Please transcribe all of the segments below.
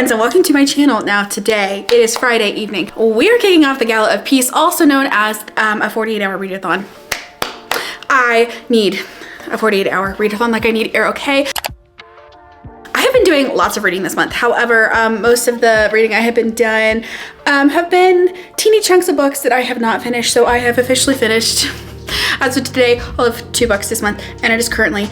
friends, and welcome to my channel. Now today, it is Friday evening. We are kicking off the Gala of Peace, also known as a 48-hour readathon. I need a 48-hour readathon like I need air, okay? I have been doing lots of reading this month. However, most of the reading I have been done have been teeny chunks of books that I have not finished. So I have officially finished, as of today, all of 2 books this month, and it is currently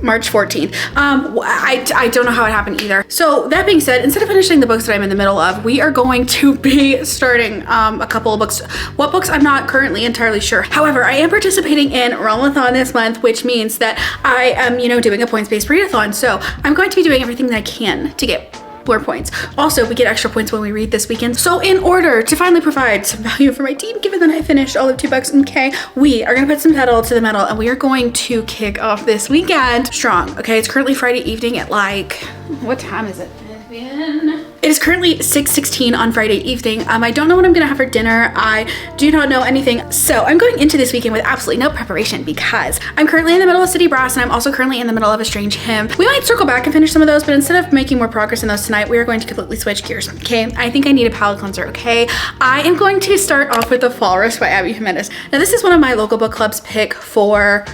March 14th. I don't know how it happened either. So that being said, instead of finishing the books that I'm in the middle of, we are going to be starting a couple of books. What books, I'm not currently entirely sure. However, I am participating in Readathon this month, which means that I am, doing a points-based readathon. So I'm going to be doing everything that I can to get more points. Also, we get extra points when we read this weekend. So in order to finally provide some value for my team, given that I finished all of 2 books, okay, we are gonna put some pedal to the metal and we are going to kick off this weekend strong, okay? It's currently Friday evening at what time is it? It is currently 6:16 on Friday evening. I don't know what I'm gonna have for dinner. I do not know anything. So I'm going into this weekend with absolutely no preparation because I'm currently in the middle of City Brass and I'm also currently in the middle of A Strange Hymn. We might circle back and finish some of those, but instead of making more progress in those tonight, we are going to completely switch gears, okay? I think I need a palate cleanser, okay? I am going to start off with The Walrus by Abby Jimenez. Now this is one of my local book club's pick for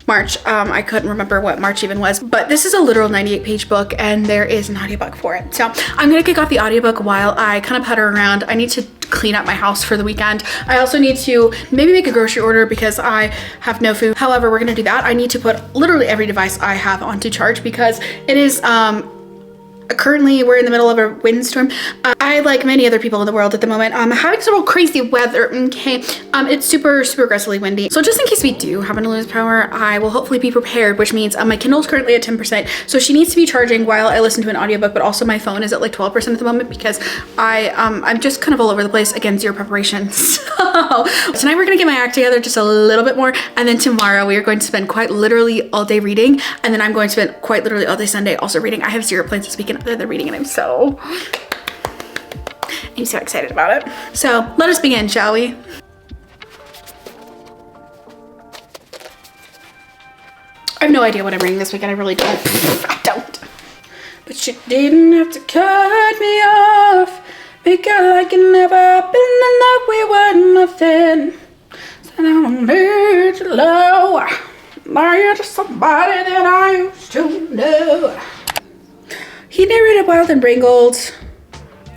March. I couldn't remember what March even was, but this is a literal 98-page book and there is an audiobook for it. So I'm gonna kick off the audiobook while I kind of putter around. I need to clean up my house for the weekend. I also need to maybe make a grocery order because I have no food. However, we're gonna do that. I need to put literally every device I have onto charge because it is currently we're in the middle of a windstorm. I, like many other people in the world at the moment, having some real crazy weather, okay? It's super aggressively windy. So just in case we do happen to lose power, I will hopefully be prepared, which means my Kindle's currently at 10%. So she needs to be charging while I listen to an audiobook, but also my phone is at like 12% at the moment because I'm just kind of all over the place. Again, zero preparation. So tonight we're gonna get my act together just a little bit more. And then tomorrow we are going to spend quite literally all day reading. And then I'm going to spend quite literally all day Sunday also reading. I have 0 plans this weekend other than reading and I'm so excited about it. So let us begin, shall we? I have no idea what I'm reading this weekend. I really don't. I don't. But you didn't have to cut me off. Make it like it never happened and that we were nothing. Said I don't need you low. Now you're just somebody that I used to know. He narrated Wild and Wrangled.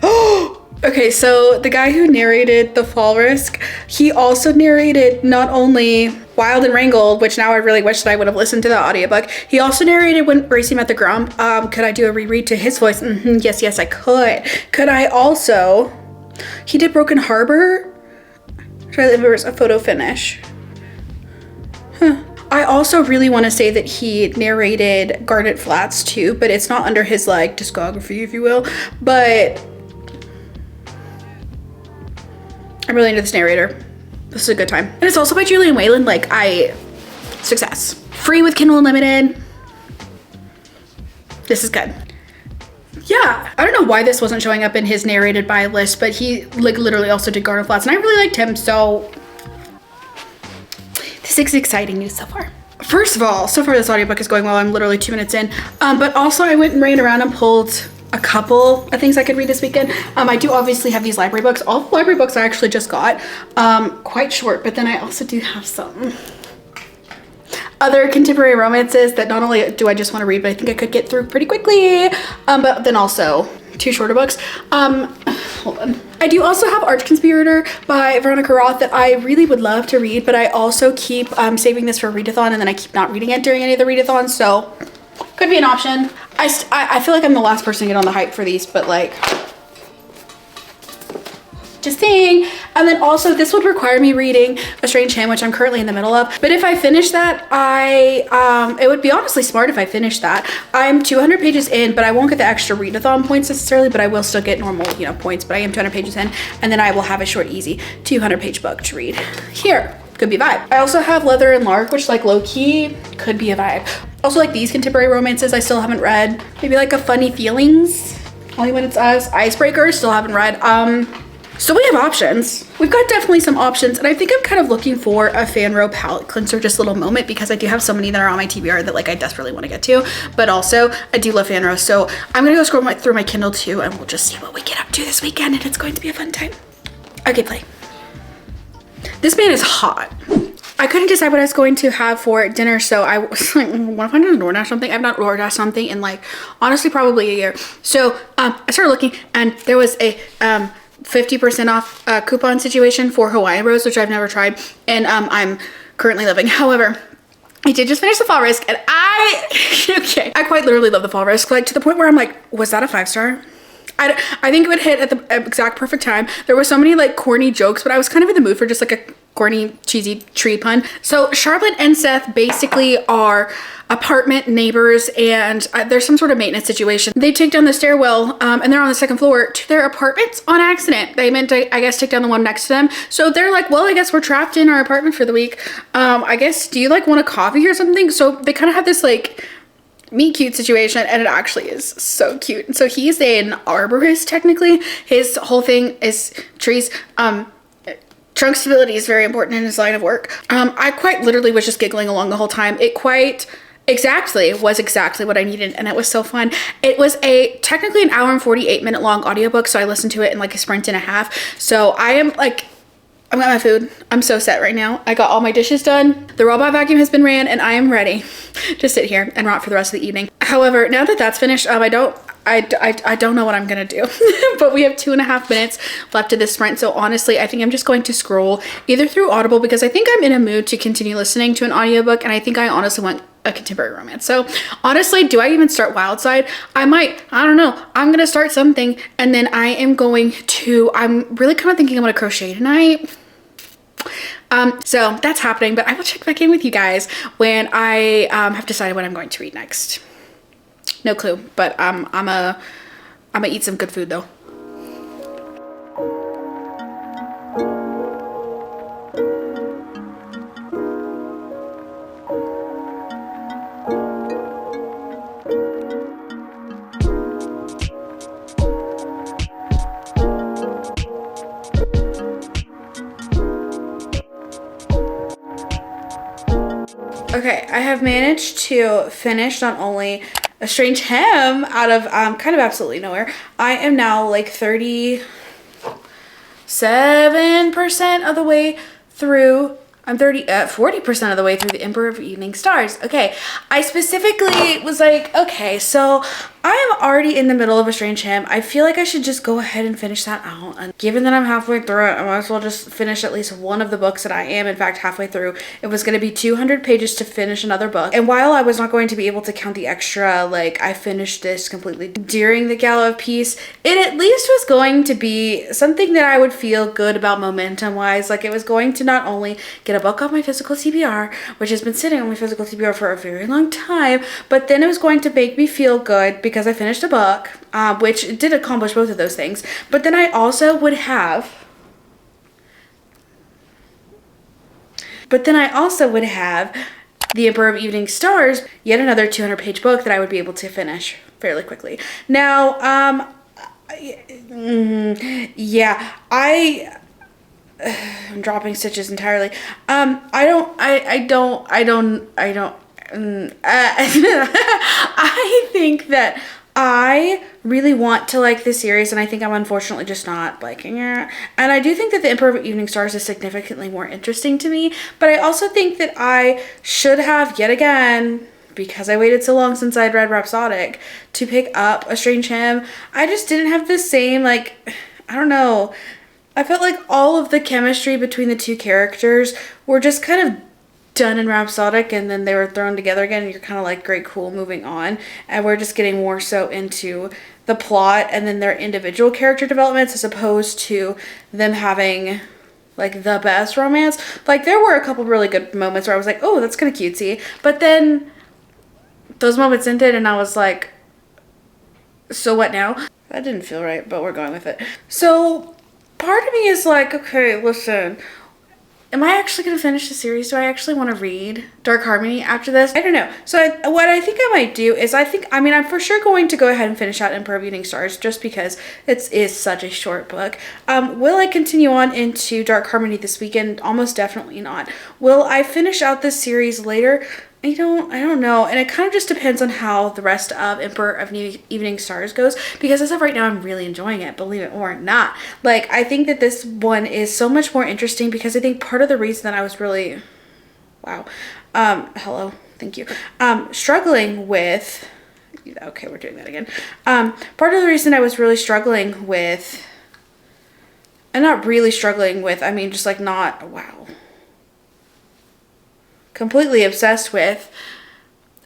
Oh! Okay, so the guy who narrated The Walrus, he also narrated not only Wild and Wrangled, which now I really wish that I would have listened to the audiobook. He also narrated When Gracie Met the Grump. Could I do a reread to his voice? Yes, I could. Could I also, he did Broken Harbor. There was a photo finish. Huh. I also really want to say that he narrated Garnet Flats too, but it's not under his like discography, if you will, but I'm really into this narrator. This is a good time. And it's also by Julian Wayland. Success. Free with Kindle Unlimited. This is good. Yeah, I don't know why this wasn't showing up in his narrated by list, but he literally also did Garden Flats and I really liked him, so this is exciting news so far. First of all, so far this audiobook is going well. I'm literally 2 minutes in, but also I went and ran around and pulled a couple of things I could read this weekend. I do obviously have these library books. All the library books I actually just got, quite short, but then I also do have some other contemporary romances that not only do I just want to read, but I think I could get through pretty quickly, but then also 2 shorter books. Hold on. I do also have Arch Conspirator by Veronica Roth that I really would love to read, but I also keep saving this for a readathon and then I keep not reading it during any of the readathons, so could be an option. I feel like I'm the last person to get on the hype for these, but like, just saying. And then also this would require me reading A Strange Hymn, which I'm currently in the middle of. But if I finish that, it would be honestly smart if I finish that. I'm 200 pages in, but I won't get the extra readathon points necessarily, but I will still get normal, points, but I am 200 pages in, and then I will have a short, easy 200-page book to read. Here, could be a vibe. I also have Leather and Lark, which like low-key could be a vibe. Also like these contemporary romances I still haven't read. Maybe like a Funny Feelings, Only When It's Us. Icebreaker, still haven't read. So we have options. We've got definitely some options, and I think I'm kind of looking for a Fanro palette cleanser, just a little moment, because I do have so many that are on my TBR that like I desperately want to get to, but also I do love Fanro. So I'm gonna go scroll through my Kindle too, and we'll just see what we get up to this weekend, and it's going to be a fun time. Okay, play. This man is hot. I couldn't decide what I was going to have for dinner, so I was like, what if I did DoorDash something? I've not DoorDash something in like, honestly, probably a year. So I started looking, and there was a 50% off coupon situation for Hawaiian rolls, which I've never tried, and I'm currently living. However, I did just finish the Fall Risk, and I quite literally love the Fall Risk, like to the point where I'm like, was that a 5-star? I think it would hit at the exact perfect time. There were so many like corny jokes, but I was kind of in the mood for just like a corny, cheesy tree pun. So Charlotte and Seth basically are apartment neighbors, and there's some sort of maintenance situation. They take down the stairwell and they're on the 2nd floor to their apartments on accident. They meant to, I guess, take down the one next to them. So they're like, well, I guess we're trapped in our apartment for the week. I guess, do you like want a coffee or something? So they kind of have this like meet cute situation, and it actually is so cute. And so he's an arborist technically. His whole thing is trees. Trunk stability is very important in his line of work. I quite literally was just giggling along the whole time. It quite exactly was exactly what I needed, and it was so fun. It was technically an hour and 48-minute long audiobook, so I listened to it in like a sprint and a half. So I am like, I've got my food. I'm so set right now. I got all my dishes done. The robot vacuum has been ran, and I am ready to sit here and rot for the rest of the evening. However, now that that's finished, I don't know what I'm gonna do. But we have 2.5 minutes left of this sprint. So honestly, I think I'm just going to scroll either through Audible, because I think I'm in a mood to continue listening to an audiobook, and I think I honestly want a contemporary romance. So honestly, do I even start Wildside? I might. I don't know. I'm gonna start something, and then I'm really kind of thinking I'm gonna crochet tonight. So that's happening, but I will check back in with you guys when I have decided what I'm going to read next. No clue, but I'm gonna eat some good food though. Okay, I have managed to finish not only A Strange Hymn out of kind of absolutely nowhere. I am now like 37% of the way through. I'm 40% of the way through The Emperor of Evening Stars. Okay, I specifically was like, okay, so I am already in the middle of A Strange Hymn. I feel like I should just go ahead and finish that out. And given that I'm halfway through it, I might as well just finish at least one of the books that I am, in fact, halfway through. It was going to be 200 pages to finish another book. And while I was not going to be able to count the extra, like, I finished this completely during the Gala of Peace, it at least was going to be something that I would feel good about momentum-wise. Like, it was going to not only get a book off my physical TBR, which has been sitting on my physical TBR for a very long time, but then it was going to make me feel good because I finished a book, which did accomplish both of those things. But then I also would have The Emperor of Evening Stars, yet another 200-page book that I would be able to finish fairly quickly. Now, yeah, I'm dropping stitches entirely. I think that I really want to like this series, and I think I'm unfortunately just not liking it. And I do think that The Emperor of Evening Stars is significantly more interesting to me, but I also think that I should have, yet again, because I waited so long since I'd read Rhapsodic, to pick up A Strange Hymn. I just didn't have the same, like, I don't know. I felt like all of the chemistry between the two characters were just kind of done in Rhapsodic, and then they were thrown together again, and you're kind of like, great, cool, moving on. And we're just getting more so into the plot and then their individual character developments, as opposed to them having like the best romance. Like, there were a couple really good moments where I was like, oh, that's kind of cutesy, but then those moments ended and I was like, so what now? That didn't feel right, but we're going with it. So part of me is like, okay, listen, am I actually going to finish the series? Do I actually want to read Dark Harmony after this? I don't know. So what I think I might do is I'm for sure going to go ahead and finish out Emperor of Evening Stars just because it is such a short book. Will I continue on into Dark Harmony this weekend? Almost definitely not. Will I finish out this series later? I don't know. And it kind of just depends on how the rest of Emperor of Evening Stars goes. Because as of right now, I'm really enjoying it, believe it or not. Like, I think that this one is so much more interesting because I think part of the reason that I was really, wow, hello, thank you, struggling with, okay, we're doing that again. Part of the reason I was really struggling with, and not really struggling with, I mean, just like not, wow, completely obsessed with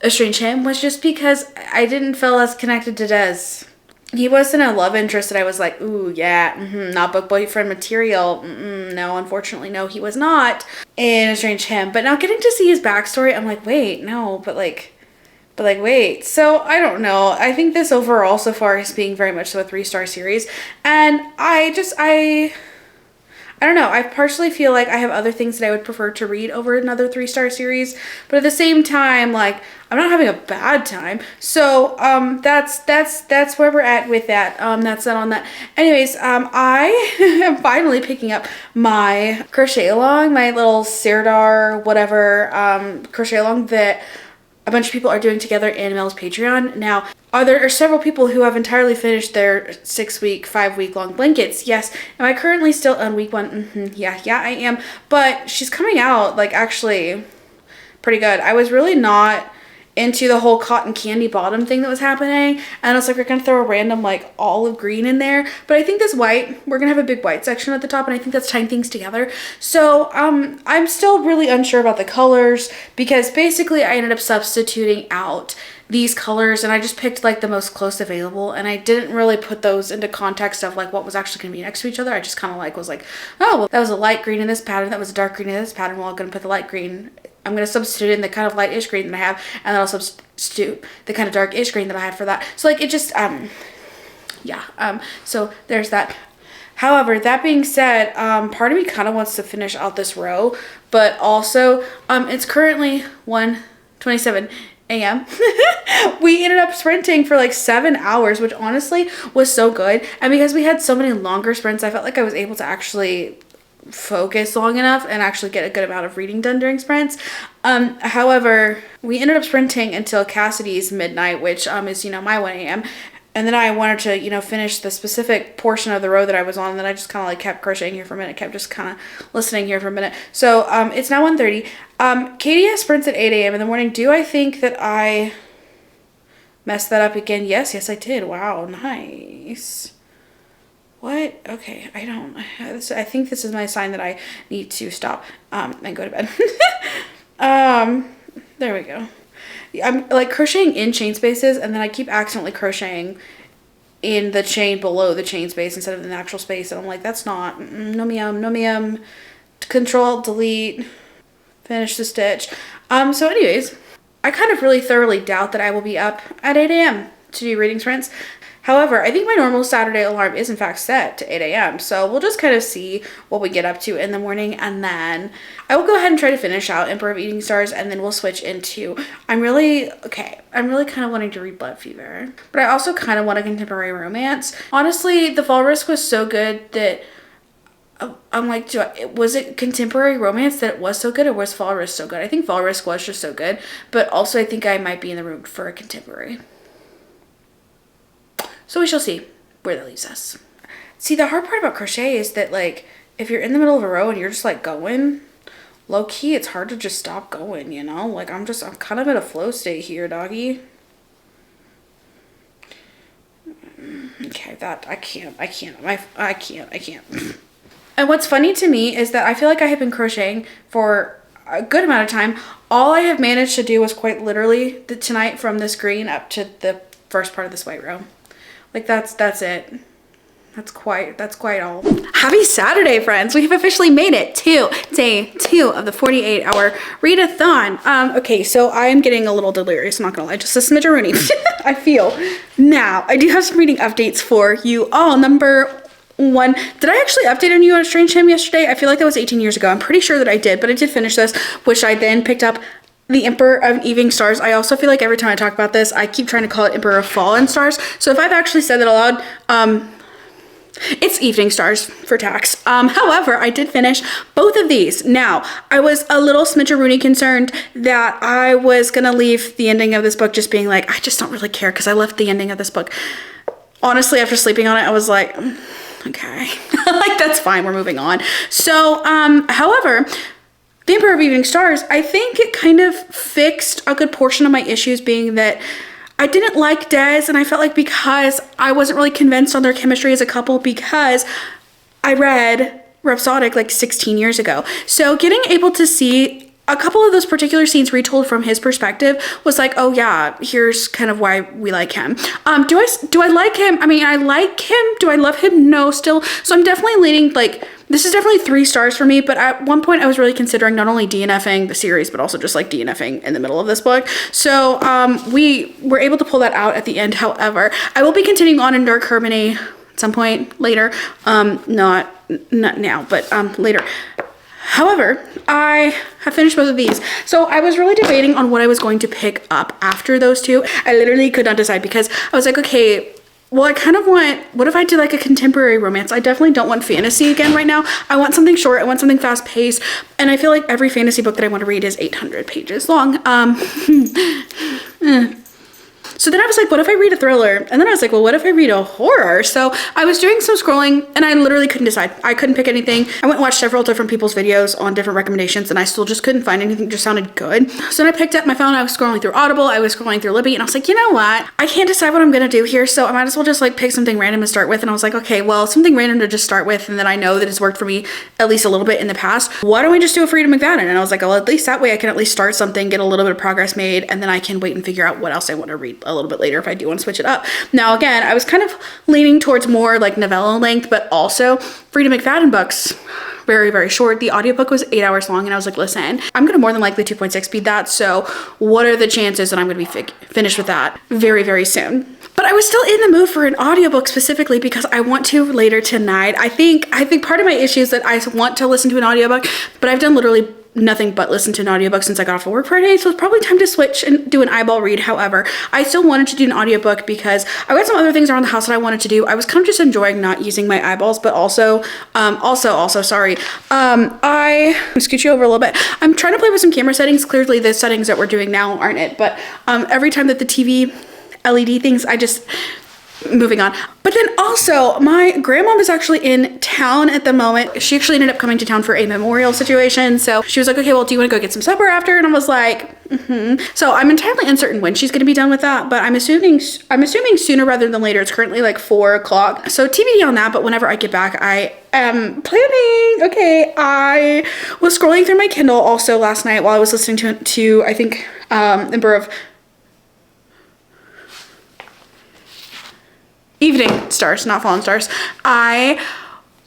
Estranged Him was just because I didn't feel as connected to Des. He wasn't a love interest that I was like, ooh, yeah, not book boyfriend material. No, unfortunately, no, he was not in Estranged Him. But now getting to see his backstory, I'm like, wait, no, but wait. So I don't know. I think this overall so far is being very much so a 3-star series. And I don't know. I partially feel like I have other things that I would prefer to read over another 3-star series, but at the same time, like, I'm not having a bad time. So that's where we're at with that. That's that on that. Anyways, I am finally picking up my crochet along, my little Sirdar whatever crochet along that a bunch of people are doing together in Mel's Patreon. Now, there are several people who have entirely finished their 6-week, 5-week long blankets. Yes. Am I currently still on week 1? Yeah, I am. But she's coming out, like, actually pretty good. I was really not into the whole cotton candy bottom thing that was happening. And I was like, we're going to throw a random, like, olive green in there. But I think this white, we're going to have a big white section at the top. And I think that's tying things together. So I'm still really unsure about the colors. Because basically I ended up substituting out these colors and I just picked like the most close available, and I didn't really put those into context of like what was actually going to be next to each other. I just kind of like was like, oh, well, that was a light green in this pattern, that was a dark green in this pattern. Well, I'm going to put the light green, I'm going to substitute in the kind of lightish green that I have, and then I'll substitute the kind of darkish green that I had for that. So like it just yeah, so there's that. However, that being said, part of me kind of wants to finish out this row, but also it's currently 1:27 a.m. We ended up sprinting for like 7 hours, which honestly was so good. And because we had so many longer sprints, I felt like I was able to actually focus long enough and actually get a good amount of reading done during sprints. However, we ended up sprinting until Cassidy's midnight, which is, my 1 a.m. And then I wanted to, finish the specific portion of the row that I was on. And then I just kind of like kept crocheting here for a minute, kept just kind of listening here for a minute. So it's now 1:30. Katie has sprints at 8 a.m. in the morning. Do I think that I messed that up again? Yes, I did. Wow, nice. What? Okay, I think this is my sign that I need to stop and go to bed. There we go. I'm like crocheting in chain spaces, and then I keep accidentally crocheting in the chain below the chain space instead of the natural space, and I'm like, that's not no meum. Control delete, finish the stitch. So anyways, I kind of really thoroughly doubt that I will be up at 8 a.m. to do reading sprints. However, I think my normal Saturday alarm is in fact set to 8 a.m. So we'll just kind of see what we get up to in the morning. And then I will go ahead and try to finish out Emperor of Evening Stars. And then we'll switch into, I'm really kind of wanting to read Blood Fever. But I also kind of want a contemporary romance. Honestly, The Fall Risk was so good that I'm like, was it contemporary romance that it was so good, or was Fall Risk so good? I think Fall Risk was just so good. But also I think I might be in the mood for a contemporary. So we shall see where that leaves us. See, the hard part about crochet is that, like, if you're in the middle of a row and you're just, like, going, low-key, it's hard to just stop going, you know? Like, I'm kind of in a flow state here, doggy. Okay, I can't. And what's funny to me is that I feel like I have been crocheting for a good amount of time. All I have managed to do was quite literally tonight from this green up to the first part of this white row. Like that's it. That's quite all. Happy Saturday, friends. We have officially made it to day 2 of the 48-hour readathon. Okay, so I am getting a little delirious, I'm not gonna lie, just a smidgeroony. I feel. Now, I do have some reading updates for you all. Number one. Did I actually update on You on a Strange Time yesterday? I feel like that was 18 years ago. I'm pretty sure that I did, but I did finish this, which I then picked up The Emperor of Evening Stars. I also feel like every time I talk about this, I keep trying to call it Emperor of Fallen Stars. So if I've actually said that aloud, it's Evening Stars for tax. However, I did finish both of these. Now, I was a little smidgeroony concerned that I was gonna leave the ending of this book just being like, I just don't really care, because I left the ending of this book. Honestly, after sleeping on it, I was like, okay, like that's fine, we're moving on. So, however, The Emperor of Evening Stars, I think it kind of fixed a good portion of my issues, being that I didn't like Des, and I felt like because I wasn't really convinced on their chemistry as a couple, because I read Rhapsodic like 16 years ago. So getting able to see a couple of those particular scenes retold from his perspective was like, oh yeah, here's kind of why we like him. Do I like him? I mean, I like him. Do I love him? No, still. So I'm definitely leaning like, this is definitely 3 stars for me, but at one point I was really considering not only DNFing the series, but also just like DNFing in the middle of this book. So we were able to pull that out at the end. However, I will be continuing on in Dark Harmony at some point later. Not now, but later. However, I have finished both of these. So I was really debating on what I was going to pick up after those two. I literally could not decide, because I was like, okay, well, I kind of want, what if I did like a contemporary romance? I definitely don't want fantasy again right now. I want something short. I want something fast paced. And I feel like every fantasy book that I want to read is 800 pages long. So then I was like, what if I read a thriller? And then I was like, well, what if I read a horror? So I was doing some scrolling and I literally couldn't decide. I couldn't pick anything. I went and watched several different people's videos on different recommendations, and I still just couldn't find anything that just sounded good. So then I picked up my phone. I was scrolling through Audible. I was scrolling through Libby, and I was like, you know what? I can't decide what I'm going to do here. So I might as well just like pick something random to start with. And I was like, okay, well, something random to just start with. And then I know that it's worked for me at least a little bit in the past. Why don't we just do a Freedom McFadden? And I was like, well, at least that way I can at least start something, get a little bit of progress made, and then I can wait and figure out what else I want to read a little bit later if I do want to switch it up. Now, again, I was kind of leaning towards more like novella length, but also Freedom McFadden books, very, very short. The audiobook was 8 hours long, and I was like, listen, I'm going to more than likely 2.6 speed that. So what are the chances that I'm going to be finished with that very, very soon? But I was still in the mood for an audiobook specifically because I want to later tonight. I think part of my issue is that I want to listen to an audiobook, but I've done literally nothing but listen to an audiobook since I got off of work Friday, so it's probably time to switch and do an eyeball read. However, I still wanted to do an audiobook because I got some other things around the house that I wanted to do. I was kind of just enjoying not using my eyeballs, but also, sorry, I'm scoot you over a little bit. I'm trying to play with some camera settings. Clearly the settings that we're doing now aren't it, but every time that the TV LED things, moving on. But then also, my grandmom is actually in town at the moment. She actually ended up coming to town for a memorial situation. So she was like, okay, well, do you want to go get some supper after? And I was like, So I'm entirely uncertain when she's going to be done with that, but I'm assuming sooner rather than later. It's currently like 4 o'clock. So TBD on that, but whenever I get back, I am planning. Okay, I was scrolling through my Kindle also last night while I was listening to I think, Emperor of Evening Stars, not Fallen Stars. I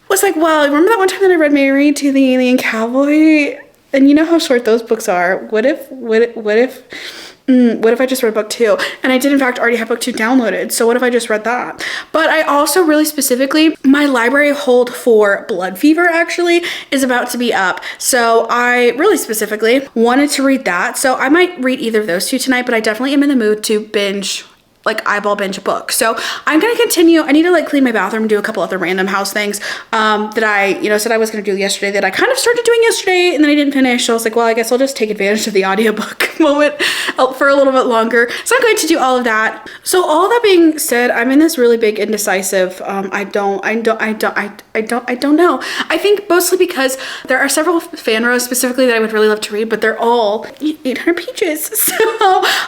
was like, well, remember that one time that I read Mary to the Alien Cowboy? And you know how short those books are. What if I just read book 2? And I did in fact already have book 2 downloaded. So what if I just read that? But I also really specifically, my library hold for Blood Fever actually is about to be up. So I really specifically wanted to read that. So I might read either of those two tonight, but I definitely am in the mood to eyeball binge a book. So I'm going to continue. I need to clean my bathroom and do a couple other random house things that I, said I was going to do yesterday that I kind of started doing yesterday and then I didn't finish. So I was like, well, I guess I'll just take advantage of the audiobook moment for a little bit longer. So I'm going to do all of that. So all that being said, I'm in this really big indecisive. I don't know. I think mostly because there are several fan rows specifically that I would really love to read, but they're all 800 pages. So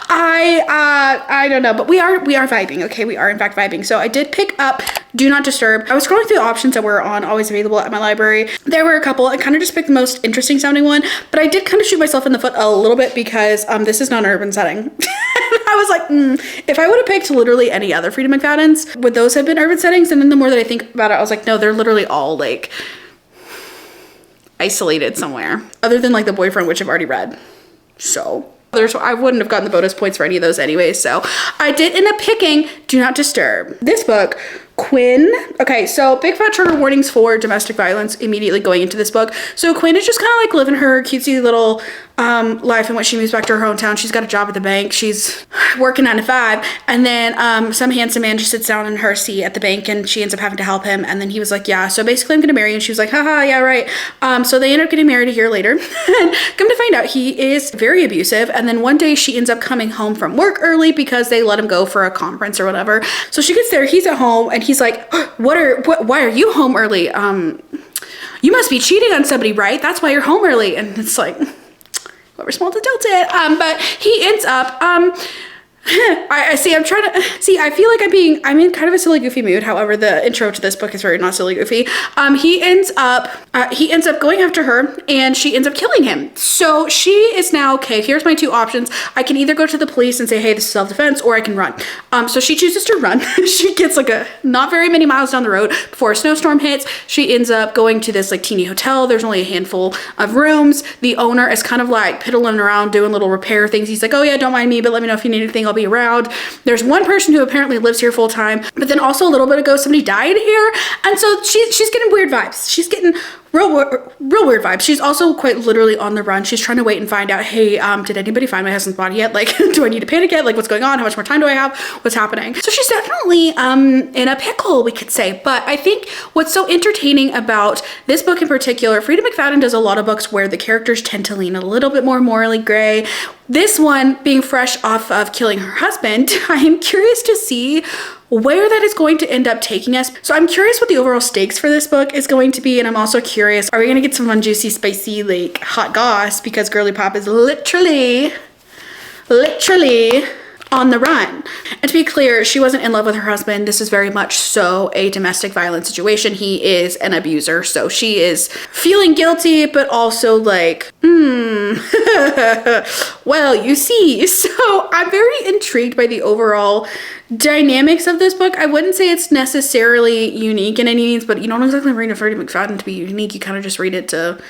I don't know, but we are vibing. Okay, we are in fact vibing. So I did pick up Do Not Disturb. I was scrolling through the options that were on always available at my library. There were a couple. I kind of just picked the most interesting sounding one, but I did kind of shoot myself in the foot a little bit because this is not an urban setting. I was like, if I would have picked literally any other Freedom McFaddens, would those have been urban settings? And then the more that I think about it, I was like, no, they're literally all isolated somewhere other than the boyfriend, which I've already read. So I wouldn't have gotten the bonus points for any of those anyway. So I did end up picking Do Not Disturb. This book Quinn. Okay, so big fat trigger warnings for domestic violence immediately going into this book. So Quinn is just kind of like living her cutesy little life, and when she moves back to her hometown, she's got a job at the bank. She's working 9 to 5, and then some handsome man just sits down in her seat at the bank, and she ends up having to help him. And then he was like, yeah, so basically I'm gonna marry you. And she was like, haha, yeah, right. So they end up getting married a year later. And come to find out, he is very abusive. And then one day she ends up coming home from work early because they let him go for a conference or whatever. So she gets there, he's at home, and he's like, why are you home early? You must be cheating on somebody, right? That's why you're home early. And it's like, whoever small adult it. But he ends up, I see, I'm trying to see, I feel like I'm in kind of a silly goofy mood. However, the intro to this book is very not silly goofy. He ends up going after her, and she ends up killing him. So she is now, okay, here's my 2 options. I can either go to the police and say, hey, this is self-defense, or I can run. So she chooses to run. She gets like not very many miles down the road before a snowstorm hits. She ends up going to this like teeny hotel. There's only a handful of rooms. The owner is kind of like piddling around doing little repair things. He's like, oh yeah, don't mind me, but let me know if you need anything. I'll be around. There's one person who apparently lives here full time, but then also a little bit ago somebody died here, and so she's getting weird vibes. She's getting real weird vibes. She's also quite literally on the run. She's trying to wait and find out, hey, did anybody find my husband's body yet? Like, do I need to panic yet? Like, what's going on? How much more time do I have? What's happening? So she's definitely in a pickle, we could say. But I think what's so entertaining about this book in particular, Freida McFadden does a lot of books where the characters tend to lean a little bit more morally gray. This one being fresh off of killing her husband, I am curious to see where that is going to end up taking us. So I'm curious what the overall stakes for this book is going to be, and I'm also curious, are we gonna get some fun, juicy, spicy, like hot goss, because Girly Pop is literally on the run. And to be clear, she wasn't in love with her husband. This is very much so a domestic violence situation. He is an abuser, so she is feeling guilty, but also like, well, you see. So I'm very intrigued by the overall dynamics of this book. I wouldn't say it's necessarily unique in any means, but you don't exactly read a Freida McFadden to be unique. You kind of just read it to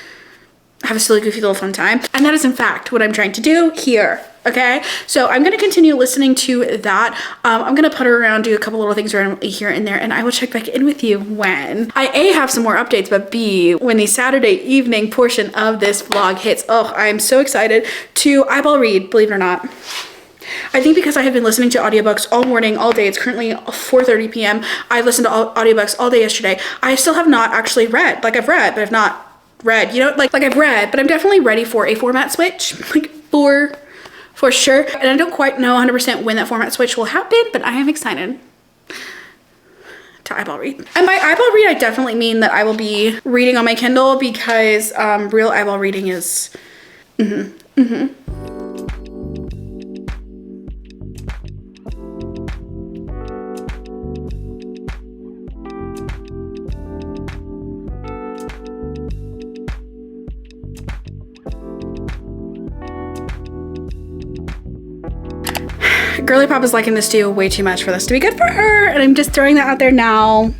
have a silly, goofy little fun time. And that is in fact what I'm trying to do here. Okay, so I'm going to continue listening to that. I'm going to putter around, do a couple little things randomly here and there, and I will check back in with you when I A, have some more updates, but B, when the Saturday evening portion of this vlog hits. Oh, I'm so excited to eyeball read, believe it or not. I think because I have been listening to audiobooks all morning, all day. It's currently 4:30 p.m. I listened to audiobooks all day yesterday. I still have not actually read. Like, I've read, but I've not read. You know, like I've read, but I'm definitely ready for a format switch. Like, for sure. And I don't quite know 100% when that format switch will happen, but I am excited to eyeball read. And by eyeball read, I definitely mean that I will be reading on my Kindle, because real eyeball reading is Girly Pop is liking this too way too much for this to be good for her, and I'm just throwing that out there now.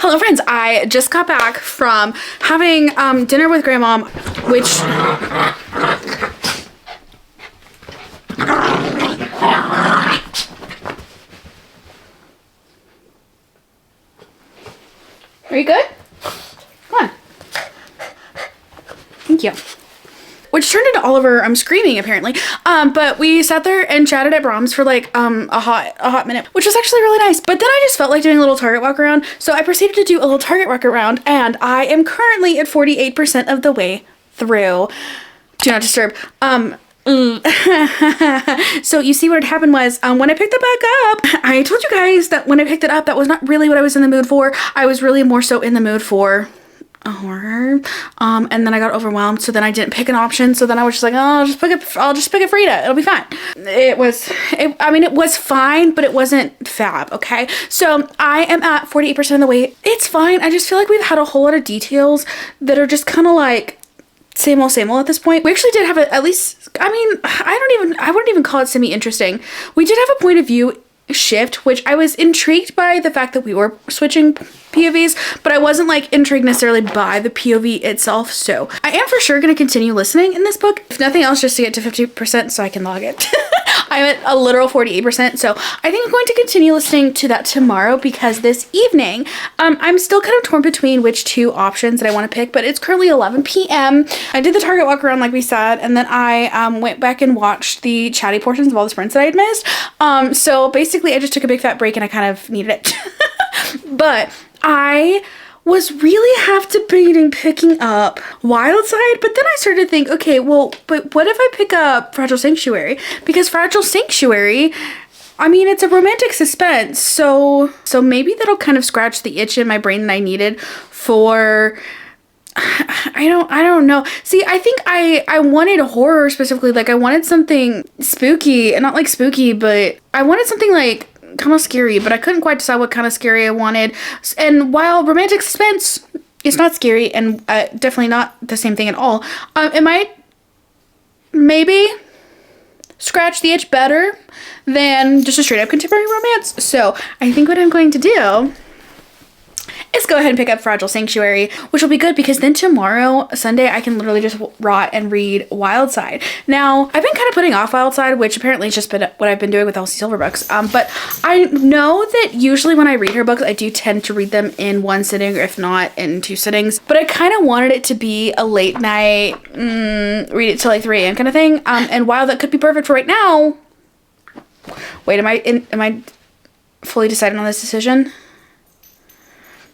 Hello friends, I just got back from having dinner with Grandma, which are you good? Come on. Thank you. Which turned into Oliver screaming apparently. But we sat there and chatted at Brahms for like a hot minute, which was actually really nice. But then I just felt like doing a little Target walk around, so I proceeded to do a little Target walk around, and I am currently at 48% of the way through. Do not disturb. So you see what had happened was when I picked it back up, I told you guys that when I picked it up, that was not really what I was in the mood for. I was really more so in the mood for a horror, and then I got overwhelmed, so then I didn't pick an option. So then I was just like, oh, I'll just pick a Freida, it'll be fine. It was fine, but it wasn't fab. Okay, so I am at 48% of the way. It's fine. I just feel like we've had a whole lot of details that are just kind of like same old at this point. We actually did have at least, I wouldn't even call it semi-interesting. We did have a point of view shift, which I was intrigued by the fact that we were switching POVs, but I wasn't like intrigued necessarily by the POV itself. So I am for sure going to continue listening in this book, if nothing else, just to get to 50% so I can log it. I'm at a literal 48%. So I think I'm going to continue listening to that tomorrow because this evening, I'm still kind of torn between which two options that I want to pick, but it's currently 11 p.m. I did the Target walk around like we said, and then I went back and watched the chatty portions of all the sprints that I had missed. So basically I just took a big fat break and I kind of needed it. But I was really half debating picking up Wildside, but then I started to think, okay, well, but what if I pick up Fragile Sanctuary? Because Fragile Sanctuary, I mean, it's a romantic suspense, so maybe that'll kind of scratch the itch in my brain that I needed for... I don't know. See, I think I wanted horror specifically. Like, I wanted something spooky, and not like spooky, but I wanted something like kind of scary, but I couldn't quite decide what kind of scary I wanted. And while romantic suspense is not scary and definitely not the same thing at all, it might maybe scratch the itch better than just a straight up contemporary romance. So I think what I'm going to do is go ahead and pick up Fragile Sanctuary, which will be good because then tomorrow, Sunday, I can literally just rot and read Wildside. Now, I've been kind of putting off Wildside, which apparently has just been what I've been doing with Elsie Silver books. But I know that usually when I read her books, I do tend to read them in one sitting, or if not, in 2 sittings. But I kind of wanted it to be a late night, read it till like 3 a.m. kind of thing. And while that could be perfect for right now, wait, am I fully decided on this decision?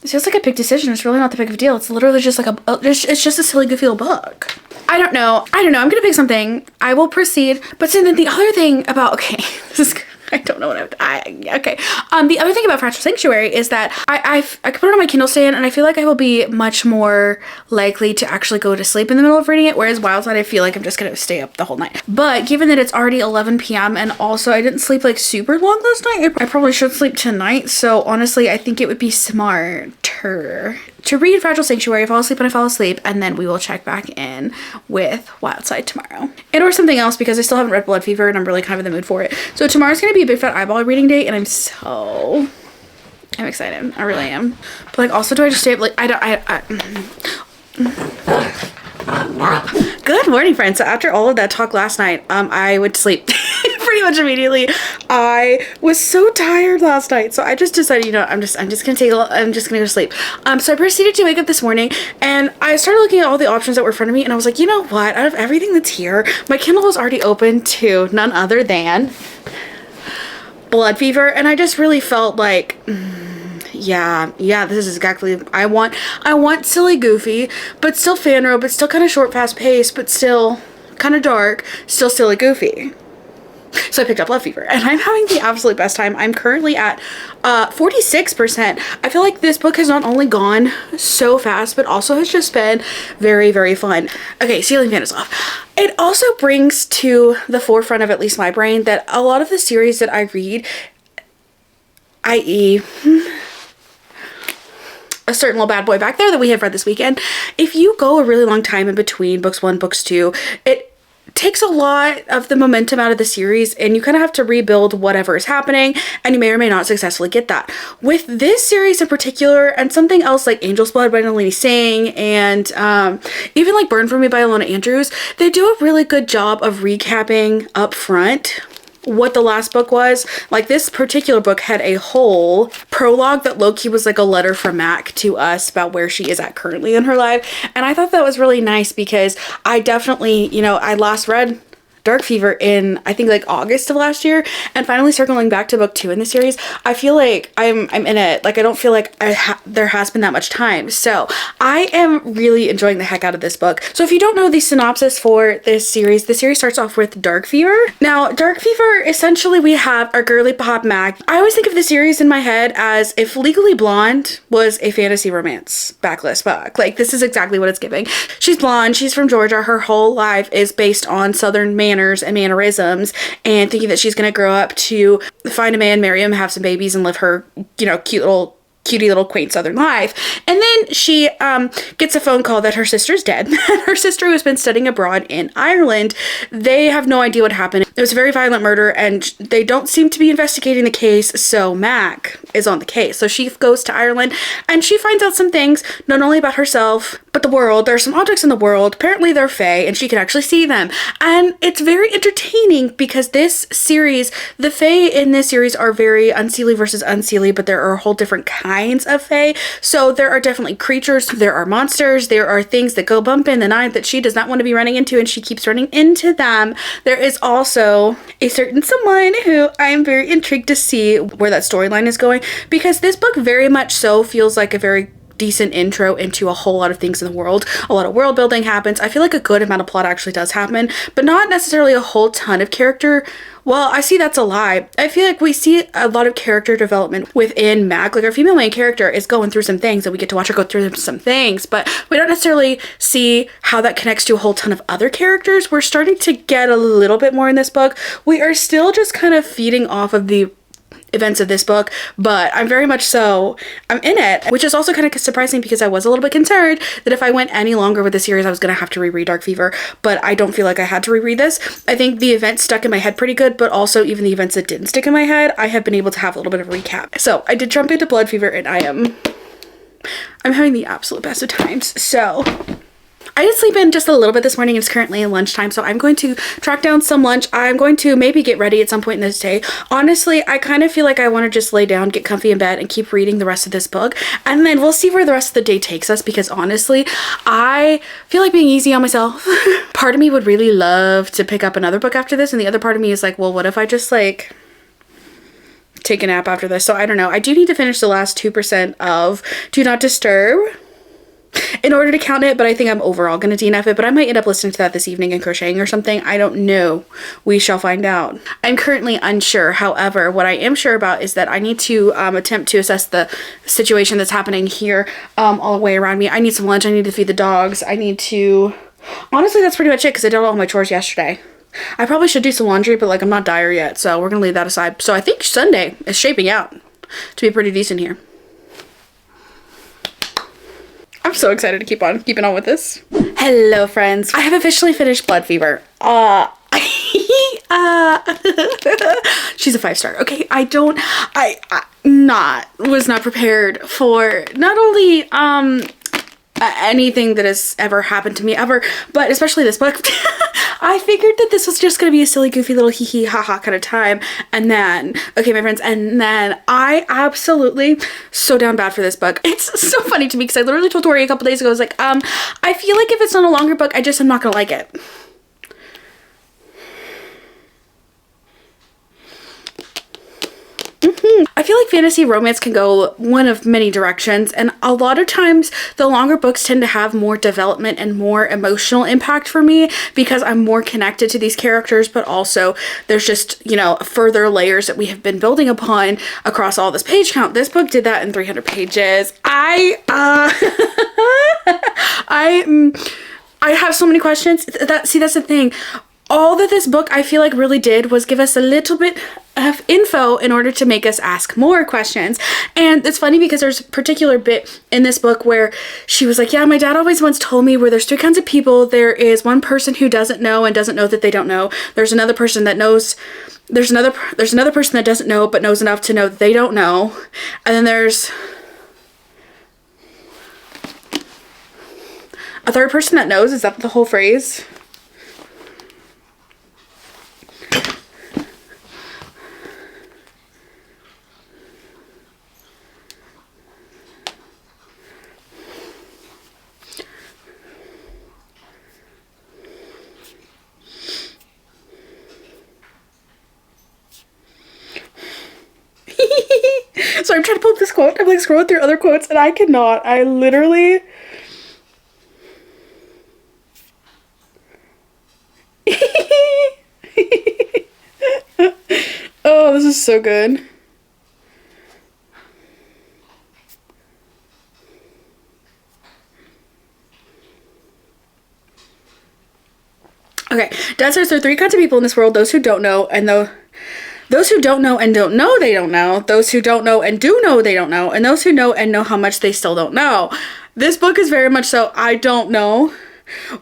It feels like a big decision. It's really not that big of a deal. It's literally just like it's just a silly, goofy little book. I don't know. I'm going to pick something. I will proceed. But so then the other thing about, okay, this is, I don't know what okay. The other thing about Fragile Sanctuary is that I could put it on my Kindle stand, and I feel like I will be much more likely to actually go to sleep in the middle of reading it, whereas Wildside, I feel like I'm just going to stay up the whole night. But given that it's already 11 p.m. and also I didn't sleep like super long last night, I probably should sleep tonight. So honestly, I think it would be smarter to read Fragile Sanctuary, fall asleep when I fall asleep, and then we will check back in with Wildside tomorrow. And or something else, because I still haven't read Blood Fever and I'm really kind of in the mood for it. So tomorrow's going to be a big fat eyeball reading day, and I'm excited. I really am. But like, also, do I just stay up like Good morning, friends. So after all of that talk last night, I went to sleep pretty much immediately. I was so tired last night, so I just decided, you know, I'm just gonna go to sleep. So I proceeded to wake up this morning, and I started looking at all the options that were in front of me, and I was like, you know what? Out of everything that's here, my Kindle was already open to none other than Blood Fever, and I just really felt like, yeah, this is exactly, I want silly, goofy, but still fanro, but still kind of short, fast paced, but still kind of dark, still silly, goofy. So I picked up Blood Fever, and I'm having the absolute best time. I'm currently at 46%. I feel like this book has not only gone so fast, but also has just been very, very fun. Okay, ceiling fan is off. It also brings to the forefront of at least my brain that a lot of the series that I read, i.e., a certain little bad boy back there that we have read this weekend, if you go a really long time in between books 1, books 2, it takes a lot of the momentum out of the series, and you kind of have to rebuild whatever is happening, and you may or may not successfully get that. With this series in particular, and something else like Angel's Blood by Nalini Singh, and even like Burn For Me by Alona Andrews, they do a really good job of recapping up front what the last book was. Like, this particular book had a whole prologue that low-key was like a letter from Mac to us about where she is at currently in her life, and I thought that was really nice because I definitely, you know, I last read Dark Fever in, I think, like August of last year, and finally circling back to book 2 in the series, I feel like I'm in it. Like, I don't feel like there has been that much time. So I am really enjoying the heck out of this book. So if you don't know the synopsis for this series, the series starts off with Dark Fever. Now, Dark Fever, essentially we have our girly pop Mac. I always think of the series in my head as if Legally Blonde was a fantasy romance backlist book. Like, this is exactly what it's giving. She's blonde, she's from Georgia, her whole life is based on Southern manners and mannerisms, and thinking that she's gonna grow up to find a man, marry him, have some babies, and live her, you know, cutie little quaint Southern life. And then she gets a phone call that her sister's dead. Her sister, who's been studying abroad in Ireland, they have no idea what happened. It was a very violent murder, and they don't seem to be investigating the case, so Mac is on the case. So she goes to Ireland, and she finds out some things, not only about herself, but the world. There are some objects in the world. Apparently they're fae, and she can actually see them. And it's very entertaining because this series, the fae in this series are very unseelie versus unseelie, but there are whole different kinds of fae. So there are definitely creatures, there are monsters, there are things that go bump in the night that she does not want to be running into, and she keeps running into them. There is also a certain someone who I am very intrigued to see where that storyline is going, because this book very much so feels like a very decent intro into a whole lot of things in the world. A lot of world building happens. I feel like a good amount of plot actually does happen, but not necessarily a whole ton of character. Well, I see that's a lie. I feel like we see a lot of character development within Mac. Like, our female main character is going through some things, and we get to watch her go through some things, but we don't necessarily see how that connects to a whole ton of other characters. We're starting to get a little bit more in this book. We are still just kind of feeding off of the events of this book, but I'm very much so, I'm in it, which is also kind of surprising because I was a little bit concerned that if I went any longer with the series, I was going to have to reread Dark Fever, but I don't feel like I had to reread this. I think the events stuck in my head pretty good, but also even the events that didn't stick in my head, I have been able to have a little bit of a recap. So I did jump into Blood Fever, and I'm having the absolute best of times. So I did sleep in just a little bit this morning. It's currently lunchtime, so I'm going to track down some lunch. I'm going to maybe get ready at some point in this day. Honestly, I kind of feel like I want to just lay down, get comfy in bed, and keep reading the rest of this book, and then we'll see where the rest of the day takes us, because honestly, I feel like being easy on myself. Part of me would really love to pick up another book after this, and the other part of me is like, well, what if I just like take a nap after this? So I don't know. I do need to finish the last 2% of Do Not Disturb in order to count it, but I think I'm overall going to DNF it, but I might end up listening to that this evening and crocheting or something. I don't know. We shall find out. I'm currently unsure. However, what I am sure about is that I need to attempt to assess the situation that's happening here all the way around me. I need some lunch. I need to feed the dogs. I need to... Honestly, that's pretty much it, because I did all my chores yesterday. I probably should do some laundry, but like I'm not dire yet, so we're going to leave that aside. So I think Sunday is shaping out to be pretty decent here. I'm so excited to keep on keeping on with this. Hello, friends. I have officially finished Blood Fever. She's a 5-star. Okay, was not prepared for not only anything that has ever happened to me ever, but especially this book. I figured that this was just gonna be a silly, goofy little hee hee ha ha kind of time, and then, okay, my friends, and then I absolutely so down bad for this book. It's so funny to me because I literally told Tori a couple days ago, I was like, I feel like if it's not a longer book, I just am not gonna like it. I feel like fantasy romance can go one of many directions, and a lot of times the longer books tend to have more development and more emotional impact for me because I'm more connected to these characters, but also there's just, you know, further layers that we have been building upon across all this page count. This book did that in 300 pages. I have so many questions. That's the thing. All that this book I feel like really did was give us a little bit of info in order to make us ask more questions. And it's funny because there's a particular bit in this book where she was like, yeah, my dad always once told me where there's 3 kinds of people. There is one person who doesn't know and doesn't know that they don't know. There's another person that knows. There's another person that doesn't know but knows enough to know that they don't know. And then there's a third person that knows. Is that the whole phrase? So I'm trying to pull up this quote. I'm like scrolling through other quotes and I cannot. I literally... Oh, this is so good. Okay, Dad says there are 3 kinds of people in this world: those who don't know, and those who don't know and don't know they don't know, those who don't know and do know they don't know, and those who know and know how much they still don't know. This book is very much so I don't know.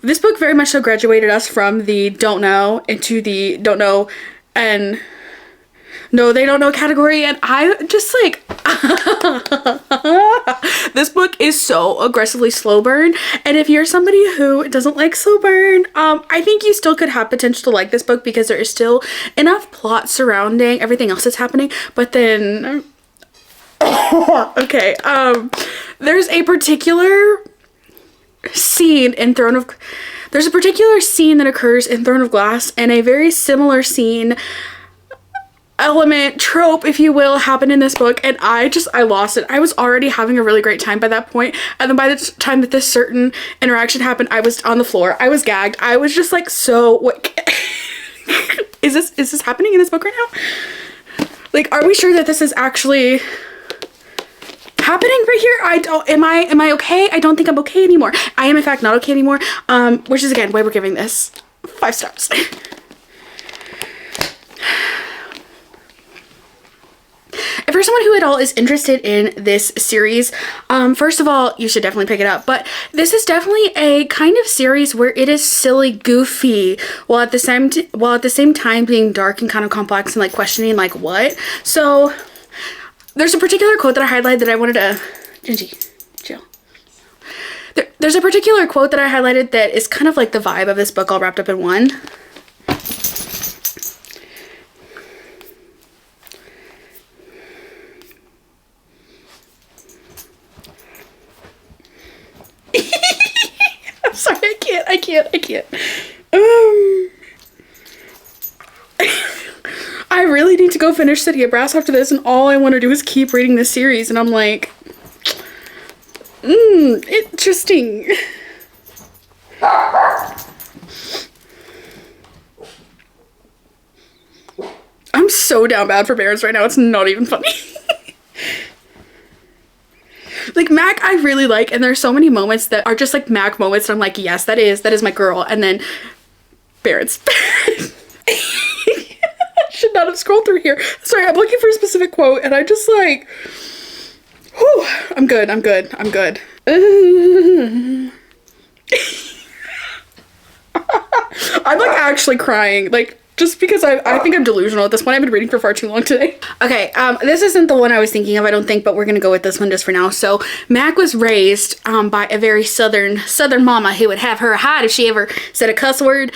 This book very much so graduated us from the don't know into the don't know And no, they don't know category, and I just like this book is so aggressively slow burn, and if you're somebody who doesn't like slow burn, I think you still could have potential to like this book because there is still enough plot surrounding everything else that's happening. But then okay, there's a particular scene in there's a particular scene that occurs in Throne of Glass, and a very similar scene, element, trope, if you will, happened in this book, and I lost it. I was already having a really great time by that point, and then by the time that this certain interaction happened, I was on the floor. I was gagged. I was just like, so what is this happening in this book right now? Like, are we sure that this is actually happening right here? Am I okay? I don't think I'm okay anymore. I am in fact not okay anymore. Which is again why we're giving this 5 stars. If you're someone who at all is interested in this series, first of all, you should definitely pick it up. But this is definitely a kind of series where it is silly, goofy, while at the same time being dark and kind of complex and like questioning like what. So there's a particular quote that I highlighted that I wanted to, Gingy, chill. There's a particular quote that I highlighted that is kind of like the vibe of this book all wrapped up in one. I'm sorry, I can't. I really need to go finish City of Brass after this, and all I want to do is keep reading this series, and I'm like, interesting. I'm so down bad for Barons right now, it's not even funny. Like, Mac I really like, and there's so many moments that are just like Mac moments, and I'm like, yes, that is my girl. And then Barons. I should not have scrolled through here. Sorry, I'm looking for a specific quote, and I just like, whew, I'm good. I'm like actually crying, like, just because I think I'm delusional at this point. I've been reading for far too long today. Okay, this isn't the one I was thinking of, I don't think, but we're gonna go with this one just for now. So Mac was raised by a very southern mama who would have her hide if she ever said a cuss word.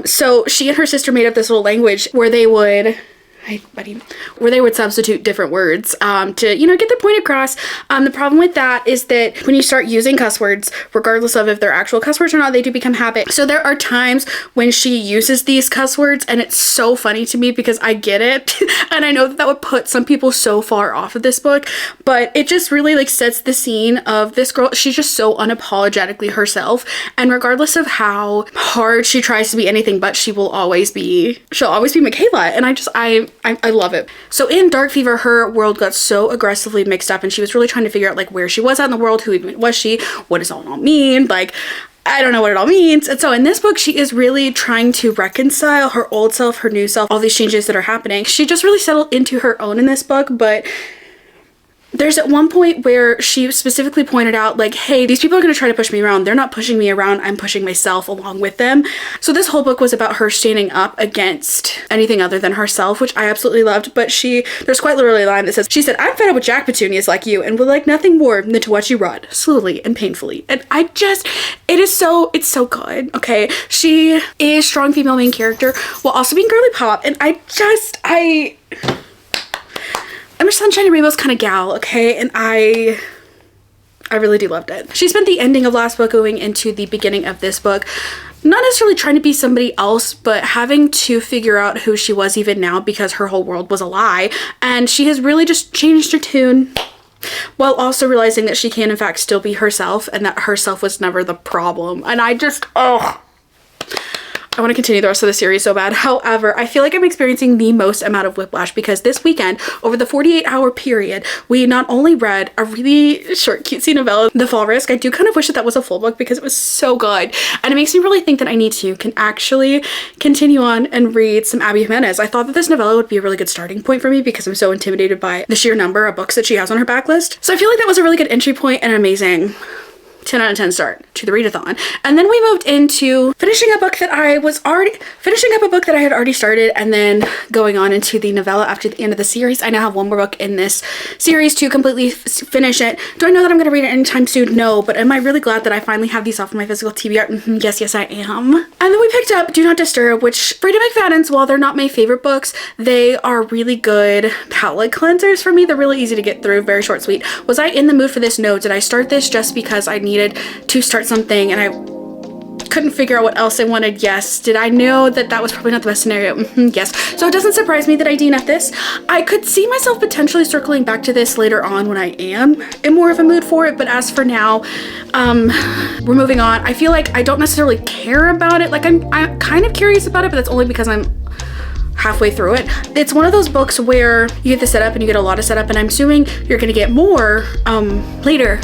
So she and her sister made up this little language where they would, hi buddy, where they would substitute different words to, you know, get their point across. The problem with that is that when you start using cuss words, regardless of if they're actual cuss words or not, they do become habit. So there are times when she uses these cuss words, and it's so funny to me because I get it. And I know that would put some people so far off of this book, but it just really like sets the scene of this girl. She's just so unapologetically herself, and regardless of how hard she tries to be anything but, she'll always be Michaela. And I love it. So in Dark Fever, her world got so aggressively mixed up, and she was really trying to figure out like where she was at in the world, who even was she, what does it all mean, like I don't know what it all means. And so in this book, she is really trying to reconcile her old self, her new self, all these changes that are happening. She just really settled into her own in this book, but there's at one point where she specifically pointed out like, hey, these people are going to try to push me around. They're not pushing me around. I'm pushing myself along with them. So this whole book was about her standing up against anything other than herself, which I absolutely loved. But there's quite literally a line that says, she said, I'm fed up with Jack Petunias like you and would like nothing more than to watch you rot slowly and painfully. And it's so good. Okay. She is strong female main character while also being girly pop. And I'm a sunshine and rainbows kind of gal, okay? And I really do loved it. She spent the ending of last book going into the beginning of this book, not necessarily trying to be somebody else, but having to figure out who she was even now because her whole world was a lie. And she has really just changed her tune while also realizing that she can in fact still be herself, and that herself was never the problem. And I want to continue the rest of the series so bad. However, I feel like I'm experiencing the most amount of whiplash because this weekend, over the 48-hour period, we not only read a really short, cutesy novella, The Fall Risk. I do kind of wish that was a full book because it was so good. And it makes me really think that I can actually continue on and read some Abby Jimenez. I thought that this novella would be a really good starting point for me because I'm so intimidated by the sheer number of books that she has on her backlist. So I feel like that was a really good entry point and an amazing 10 out of 10 start to the readathon. And then we moved into finishing a book that I had already started, and then going on into the novella after the end of the series. I now have one more book in this series to completely finish it. Do I know that I'm going to read it anytime soon? No, but am I really glad that I finally have these off of my physical TBR? Yes, I am. And then we picked up Do Not Disturb, which Freida McFadden's, while they're not my favorite books, they are really good palate cleansers for me. They're really easy to get through, very short, sweet. Was I in the mood for this? No. Did I start this just because I needed to start something and I couldn't figure out what else I wanted? Yes. Did I know that that was probably not the best scenario? Yes. So it doesn't surprise me that I DNF this. I could see myself potentially circling back to this later on when I am in more of a mood for it, but as for now, we're moving on. I feel like I don't necessarily care about it. Like I'm kind of curious about it, but that's only because I'm halfway through it. It's one of those books where you get the setup and you get a lot of setup, and I'm assuming you're gonna get more later.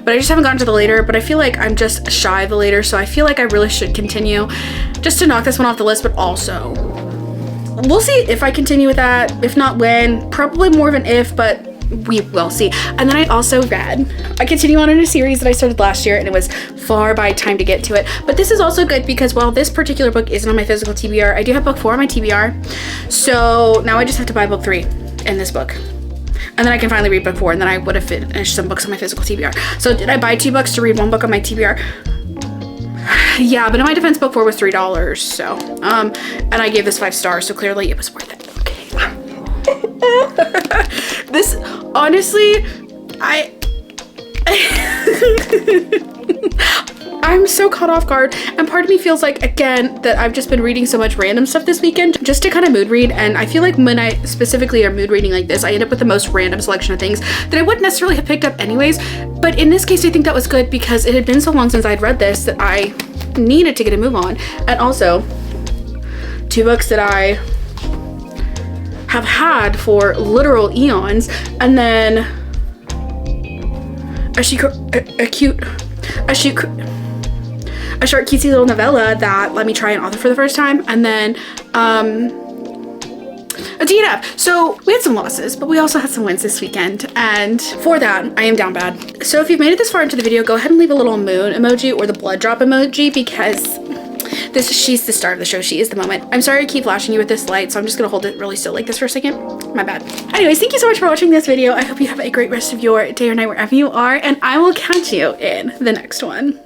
But I just haven't gotten to the later, but I feel like I'm just shy of the later, so I feel like I really should continue just to knock this one off the list, but also we'll see if I continue with that. If not when, probably more of an if, but we will see. And then I also read, I continue on in a series that I started last year, and it was far by time to get to it. But this is also good because while this particular book isn't on my physical TBR, I do have book 4 on my TBR. So now I just have to buy book 3 in this book. And then I can finally read book 4, and then I would have finished some books on my physical TBR. So did I buy 2 books to read 1 book on my TBR? Yeah, but in my defense, book 4 was $3. So, and I gave this 5 stars, so clearly it was worth it. Okay. This, honestly, I'm so caught off guard, and part of me feels like, again, that I've just been reading so much random stuff this weekend just to kind of mood read, and I feel like when I specifically are mood reading like this, I end up with the most random selection of things that I wouldn't necessarily have picked up anyways. But in this case, I think that was good because it had been so long since I'd read this that I needed to get a move on. And also 2 books that I have had for literal eons, and then a short cutesy little novella that let me try an author for the first time, and then a DNF. So we had some losses, but we also had some wins this weekend, and for that I am down bad. So if you've made it this far into the video, go ahead and leave a little moon emoji or the blood drop emoji, because she's the star of the show. She is the moment. I'm sorry I keep flashing you with this light, so I'm just gonna hold it really still like this for a second. My bad. Anyways, thank you so much for watching this video. I hope you have a great rest of your day or night wherever you are, and I will catch you in the next one.